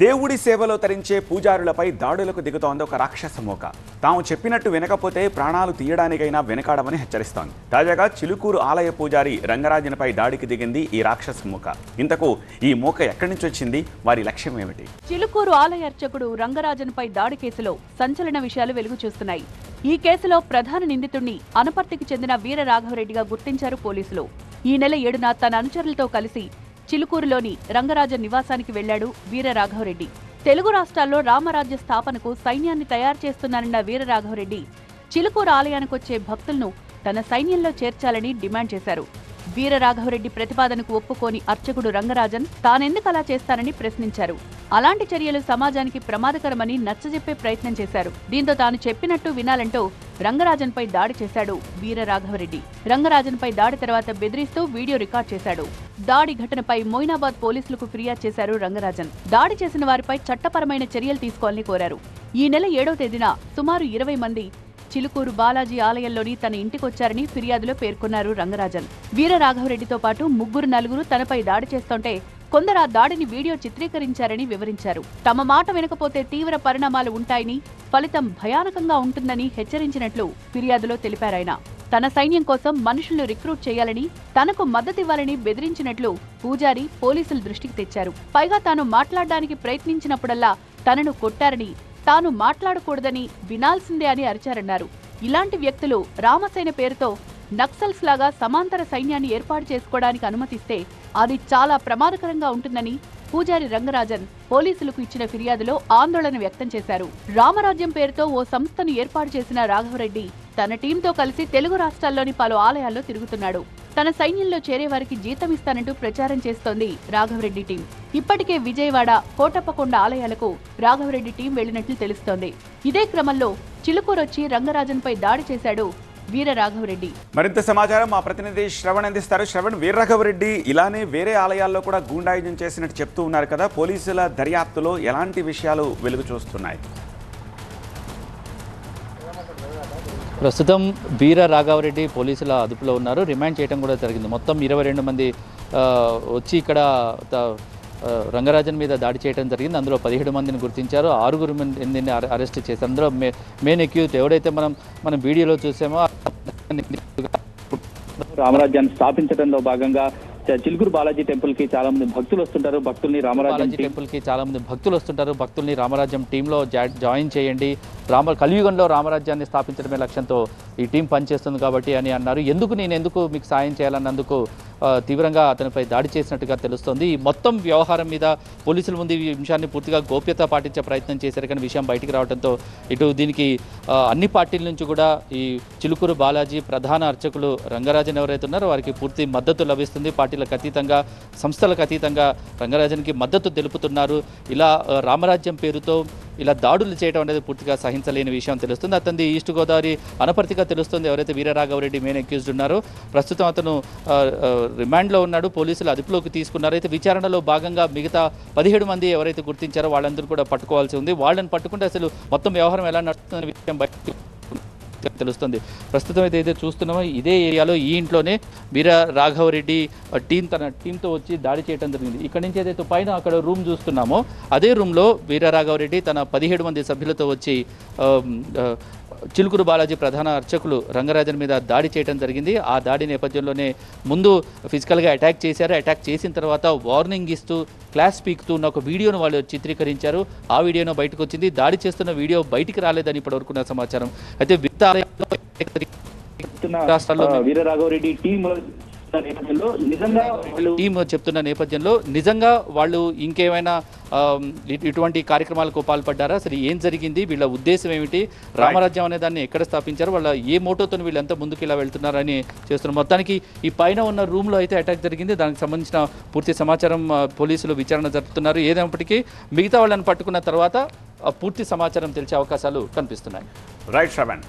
దేవుడి సేవలో తరించే పూజారులపై దాడులకు దిగుతోంది ఒక రాక్షస మూక. తాము చెప్పినట్టు వినకపోతే ప్రాణాలు తీయడానికైనా వెనకాడమని హెచ్చరిస్తోంది. తాజాగా చిలుకూరు ఆలయ పూజారి రంగరాజన్పై దాడికి దిగింది ఈ రాక్షస మూక. ఇంతకు ఈ మూక ఎక్కడి నుంచి వచ్చింది, వారి లక్ష్యం ఏమిటి? చిలుకూరు ఆలయ అర్చకుడు రంగరాజన్పై దాడి కేసులో సంచలన విషయాలు వెలుగు చూస్తున్నాయి. ఈ కేసులో ప్రధాన నిందితుడిని అనపర్తికి చెందిన వీర రాఘవరెడ్డిగా గుర్తించారు పోలీసులు. ఈ నెల 7న తన అనుచరులతో కలిసి చిలుకూరులోని రంగరాజన్ నివాసానికి వెళ్లాడు వీర రాఘవరెడ్డి. తెలుగు రాష్ట్రాల్లో రామరాజ్య స్థాపనకు సైన్యాన్ని తయారు చేస్తున్నానన్న వీర రాఘవరెడ్డి చిలుకూరు ఆలయానికొచ్చే భక్తులను తన సైన్యంలో చేర్చాలని డిమాండ్ చేశారు. వీర రాఘవరెడ్డి ప్రతిపాదనకు ఒప్పుకోని అర్చకుడు రంగరాజన్ తానెందుకు అలా చేస్తానని ప్రశ్నించారు. అలాంటి చర్యలు సమాజానికి ప్రమాదకరమని నచ్చజెప్పే ప్రయత్నం చేశారు. దీంతో తాను చెప్పినట్టు వినాలంటూ రంగరాజన్పై దాడి చేశాడు వీర రాఘవరెడ్డి. రంగరాజన్పై దాడి తర్వాత బెదిరిస్తూ వీడియో రికార్డ్ చేశాడు. దాడి ఘటనపై మొయినాబాద్ పోలీసులకు ఫిర్యాదు చేశారు రంగరాజన్. దాడి చేసిన వారిపై చట్టపరమైన చర్యలు తీసుకోవాలని కోరారు. ఈ నెల 7వ తేదీన సుమారు 20 మంది చిలుకూరు బాలాజీ ఆలయంలోని తన ఇంటికొచ్చారని ఫిర్యాదులో పేర్కొన్నారు రంగరాజన్. వీర రాఘవరెడ్డితో పాటు 3-4 తనపై దాడి చేస్తుంటే కొందరు ఆ దాడిని వీడియో చిత్రీకరించారని వివరించారు. తమ మాట వినకపోతే తీవ్ర పరిణామాలు ఉంటాయని, ఫలితం భయానకంగా ఉంటుందని హెచ్చరించినట్లు ఫిర్యాదులో తెలిపారాయన. తన సైన్యం కోసం మనుషులను రిక్రూట్ చేయాలని, తనకు మద్దతివ్వాలని బెదిరించినట్లు పూజారి పోలీసుల దృష్టికి తెచ్చారు. పైగా తాను మాట్లాడడానికి ప్రయత్నించినప్పుడల్లా తనను కొట్టారని, తాను మాట్లాడకూడదని, వినాల్సిందే అని అరిచారన్నారు. ఇలాంటి వ్యక్తులు రామసేన పేరుతో నక్సల్స్ లాగా సమాంతర సైన్యాన్ని ఏర్పాటు చేసుకోవడానికి అనుమతిస్తే అది చాలా ప్రమాదకరంగా ఉంటుందని పూజారి రంగరాజన్ పోలీసులకు ఇచ్చిన ఫిర్యాదులో ఆందోళన వ్యక్తం చేశారు. రామరాజ్యం పేరుతో ఓ సంస్థను ఏర్పాటు చేసిన రాఘవరెడ్డి తన టీంతో కలిసి తెలుగు రాష్ట్రాల్లోని పలు ఆలయాల్లో తిరుగుతున్నాడు. తన సైన్యంలో చేరేవారికి జీతం ఇస్తానంటూ ప్రచారం చేస్తోంది రాఘవరెడ్డి టీం. ఇప్పటికే విజయవాడ, కోటప్పకొండ ఆలయాలకు రాఘవరెడ్డి టీం వెళ్లినట్లు తెలుస్తోంది. ఇదే క్రమంలో చిలుకూరొచ్చి రంగరాజన్పై దాడి చేశాడు వీర రాఘవరెడ్డి. మరింత సమాచారం మా ప్రతినిధి శ్రవణ్ అందిస్తారు. శ్రవణ్, వీర రాఘవరెడ్డి ఇలానే వేరే ఆలయాల్లో కూడా గూండాయుధం చేసినట్టు చెప్తూ ఉన్నారు కదా, పోలీసుల దర్యాప్తులో ఎలాంటి విషయాలు వెలుగు చూస్తున్నాయి? ప్రస్తుతం వీర రాఘవరెడ్డి పోలీసుల అదుపులో ఉన్నారు. రిమాండ్ చేయడం కూడా జరిగింది. మొత్తం 22 మంది వచ్చి ఇక్కడ రంగరాజన్ మీద దాడి చేయడం జరిగింది. అందులో 17 మందిని గుర్తించారు. 6 మందిని అరెస్ట్ చేశారు. అందులో మెయిన్ అక్యూజ్ ఎవడైతే మనం వీడియోలో చూసామో రామరాజ్యాన్ని స్థాపించడంలో భాగంగా చిలుకూరు బాలాజీ టెంపుల్ కి చాలా మంది భక్తులు వస్తుంటారు. భక్తుల్ని రామరాజ్యం టీంలో జాయిన్ చేయండి, కలియుగంలో రామరాజ్యాన్ని స్థాపించడమే లక్ష్యంతో ఈ టీం పనిచేస్తుంది కాబట్టి అని అన్నారు. నేను ఎందుకు మీకు సాయం చేయాలన్నందుకు తీవ్రంగా అతనిపై దాడి చేసినట్టుగా తెలుస్తోంది. ఈ మొత్తం వ్యవహారం మీద పోలీసుల ముందు ఈ విషయాన్ని పూర్తిగా గోప్యత పాటించే ప్రయత్నం చేశారు. కానీ విషయం బయటికి రావడంతో ఇటు దీనికి అన్ని పార్టీల నుంచి కూడా ఈ చిలుకూరు బాలాజీ ప్రధాన అర్చకులు రంగరాజన్ ఎవరైతే ఉన్నారో వారికి పూర్తి మద్దతు లభిస్తుంది. పార్టీలకు అతీతంగా, సంస్థలకు అతీతంగా రంగరాజన్కి మద్దతు తెలుపుతున్నారు. ఇలా రామరాజ్యం పేరుతో ఇలా దాడులు చేయడం అనేది పూర్తిగా సహించలేని విషయం తెలుస్తుంది. అతనిది ఈస్ట్ గోదావరి అనపర్తిగా తెలుస్తుంది. ఎవరైతే వీర రాఘవరెడ్డి మెయిన్ అక్యూజ్డ్ ఉన్నారో ప్రస్తుతం అతను రిమాండ్లో ఉన్నాడు. పోలీసులు అదుపులోకి తీసుకున్నారు. అయితే విచారణలో భాగంగా మిగతా 17 మంది ఎవరైతే గుర్తించారో వాళ్ళందరూ కూడా పట్టుకోవాల్సి ఉంది. వాళ్ళని పట్టుకుంటే అసలు మొత్తం వ్యవహారం ఎలా నడుస్తుందనే విషయం బయట తెలుస్తుంది. ప్రస్తుతం అయితే చూస్తున్నామో ఇదే ఏరియాలో ఈ ఇంట్లోనే వీర రాఘవరెడ్డి తన టీంతో వచ్చి దాడి చేయడం జరిగింది. ఇక్కడ నుంచి ఏదైతే పైన అక్కడ రూమ్ చూస్తున్నామో అదే రూమ్లో వీర రాఘవరెడ్డి తన 17 మంది సభ్యులతో వచ్చి చిలుకూరు బాలాజీ ప్రధాన అర్చకులు రంగరాజన్ మీద దాడి చేయడం జరిగింది. ఆ దాడి నేపథ్యంలోనే ముందు ఫిజికల్గా అటాక్ చేశారు. అటాక్ చేసిన తర్వాత వార్నింగ్ ఇస్తూ క్లాస్ పీకుతూ ఉన్న ఒక వీడియోను వాళ్ళు చిత్రీకరించారు. ఆ వీడియోను బయటకు వచ్చింది. దాడి చేస్తున్న వీడియో బయటికి రాలేదని ఇప్పటివరకు సమాచారం. అయితే రాష్ట్రాల్లో వీర రాఘవరెడ్డి టీం చెప్తున్న నేపథ్యంలో నిజంగా వాళ్ళు ఇంకేమైనా ఇటువంటి కార్యక్రమాలకు పాల్పడ్డారా, అసలు ఏం జరిగింది, వీళ్ళ ఉద్దేశం ఏమిటి, రామరాజ్యం అనే దాన్ని ఎక్కడ స్థాపించారు, వాళ్ళ ఏ మోటోతో వీళ్ళంతా ముందుకు ఇలా వెళ్తున్నారని చేస్తున్నారు. మొత్తానికి ఈ పైన ఉన్న రూమ్లో అయితే అటాక్ జరిగింది. దానికి సంబంధించిన పూర్తి సమాచారం పోలీసులు విచారణ జరుపుతున్నారు. ఏదైనప్పటికీ మిగతా వాళ్ళని పట్టుకున్న తర్వాత పూర్తి సమాచారం తెలిసే అవకాశాలు కనిపిస్తున్నాయి. రైట్ శ్రవణ్.